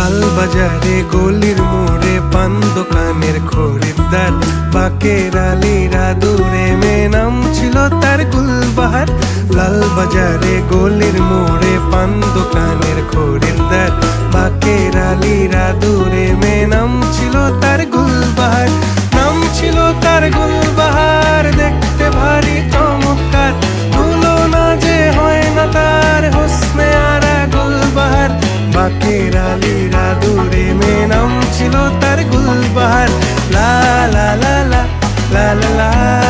লাল বাজারে গলির মোড়ে পান দোকানের খরিদ্দার, বাকের আলীরা দূরে মেয়ে নাম ছিল তার গুলবাহার। লাল বাজারে গলির মোড়ে পান দোকানের খরিদ্দার, বাকের আলীরা দূরে মেয়ে নাম ছিল তার গুলবাহার। নাম ছিল তার গুলবাহার, দেখতে ভারী চমৎকার, তুলনা যে হয় না তার হোসনে আরা গুলবাহার। বাকের আলীরা দূরে মেয়ে নাম ছিল তার গুলবাহার। লা লা লা লা লা লা লা।